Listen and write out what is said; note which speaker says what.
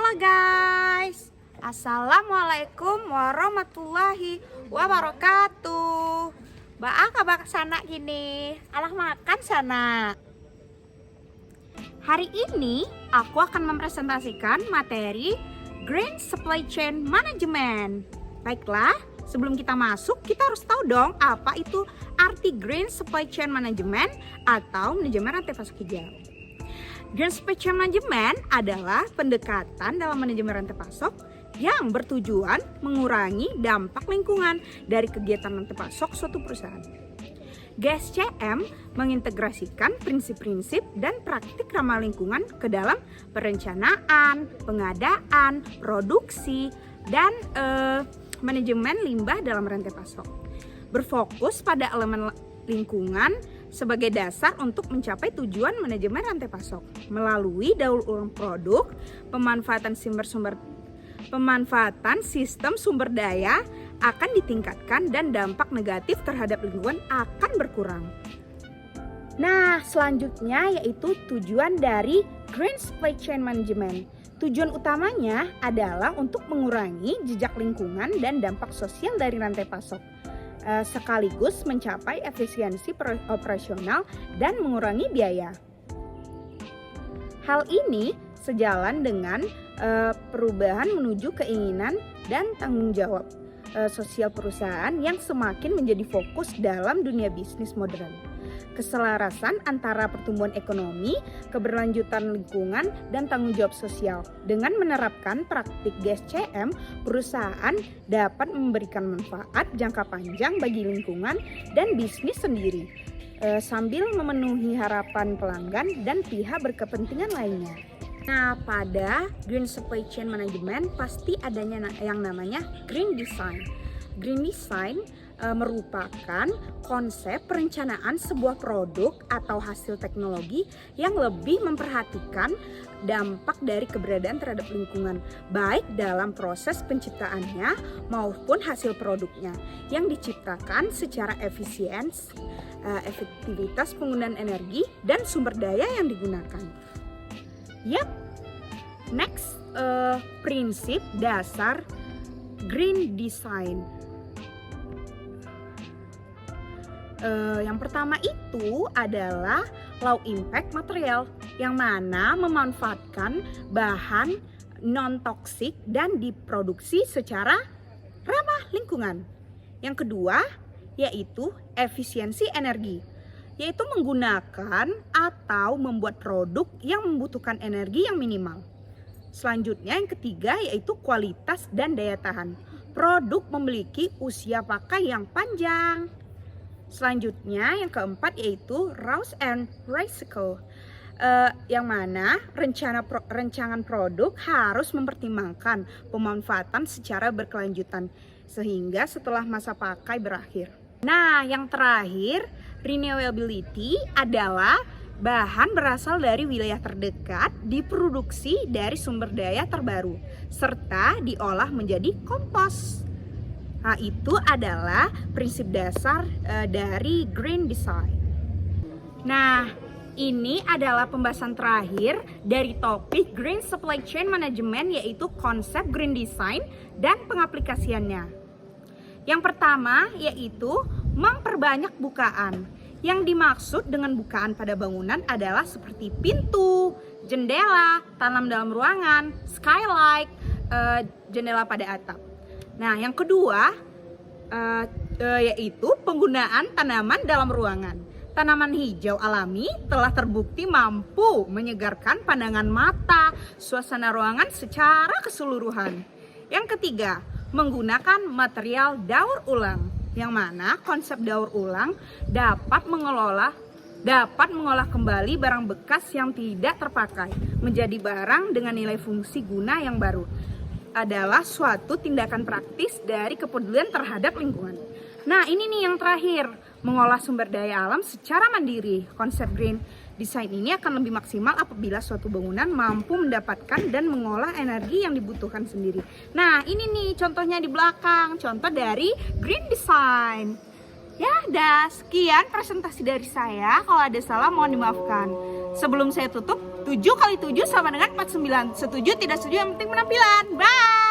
Speaker 1: Halo guys, Assalamualaikum warahmatullahi wabarakatuh. Kabar sana gini, alah makan sana. Hari ini aku akan mempresentasikan materi Green Supply Chain Management. Baiklah, sebelum kita masuk, kita harus tahu dong apa itu arti Green Supply Chain Management atau manajemen rantai pasok hijau. Green Supply Chain Management adalah pendekatan dalam manajemen rantai pasok yang bertujuan mengurangi dampak lingkungan dari kegiatan rantai pasok suatu perusahaan. GSCM mengintegrasikan prinsip-prinsip dan praktik ramah lingkungan ke dalam perencanaan, pengadaan, produksi, dan manajemen limbah dalam rantai pasok. Berfokus pada elemen lingkungan sebagai dasar untuk mencapai tujuan manajemen rantai pasok melalui daur ulang produk, pemanfaatan sistem sumber daya akan ditingkatkan dan dampak negatif terhadap lingkungan akan berkurang. Nah, selanjutnya yaitu tujuan dari Green Supply Chain Management. Tujuan utamanya adalah untuk mengurangi jejak lingkungan dan dampak sosial dari rantai pasok, sekaligus mencapai efisiensi operasional dan mengurangi biaya. Hal ini sejalan dengan perubahan menuju keinginan dan tanggung jawab sosial perusahaan yang semakin menjadi fokus dalam dunia bisnis modern. Keselarasan antara pertumbuhan ekonomi, keberlanjutan lingkungan, dan tanggung jawab sosial. Dengan menerapkan praktik GSCM, perusahaan dapat memberikan manfaat jangka panjang bagi lingkungan dan bisnis sendiri, sambil memenuhi harapan pelanggan dan pihak berkepentingan lainnya. Nah, pada Green Supply Chain Management pasti adanya yang namanya Green Design. Green Design merupakan konsep perencanaan sebuah produk atau hasil teknologi yang lebih memperhatikan dampak dari keberadaan terhadap lingkungan, baik dalam proses penciptaannya maupun hasil produknya yang diciptakan secara efektivitas penggunaan energi dan sumber daya yang digunakan. Next, prinsip dasar Green Design. Yang pertama itu adalah low impact material, yang mana memanfaatkan bahan non-toksik dan diproduksi secara ramah lingkungan. Yang kedua yaitu efisiensi energi, yaitu menggunakan atau membuat produk yang membutuhkan energi yang minimal. Selanjutnya yang ketiga yaitu kualitas dan daya tahan. Produk memiliki usia pakai yang panjang. Selanjutnya yang keempat yaitu reuse and recycle, yang mana rancangan produk harus mempertimbangkan pemanfaatan secara berkelanjutan sehingga setelah masa pakai berakhir. Nah, yang terakhir, renewability adalah bahan berasal dari wilayah terdekat, diproduksi dari sumber daya terbaru, serta diolah menjadi kompos. Nah, itu adalah prinsip dasar dari Green Design. Nah, ini adalah pembahasan terakhir dari topik Green Supply Chain Management, yaitu konsep Green Design dan pengaplikasiannya. Yang pertama yaitu memperbanyak bukaan. Yang dimaksud dengan bukaan pada bangunan adalah seperti pintu, jendela, tanam dalam ruangan, skylight, jendela pada atap. Nah, yang kedua yaitu penggunaan tanaman dalam ruangan. Tanaman hijau alami telah terbukti mampu menyegarkan pandangan mata, suasana ruangan secara keseluruhan. Yang ketiga, menggunakan material daur ulang, yang mana konsep daur ulang dapat mengolah kembali barang bekas yang tidak terpakai menjadi barang dengan nilai fungsi guna yang baru. Adalah suatu tindakan praktis dari kepedulian terhadap lingkungan. Nah, ini nih yang terakhir, mengolah sumber daya alam secara mandiri. Konsep Green Design ini akan lebih maksimal apabila suatu bangunan mampu mendapatkan dan mengolah energi yang dibutuhkan sendiri. Nah, ini nih contohnya di belakang, contoh dari Green Design. Ya, sekian presentasi dari saya. Kalau ada salah mohon dimaafkan. Sebelum saya tutup, 7 kali 7 sama dengan 49. Setuju, tidak setuju, yang penting penampilan. Bye!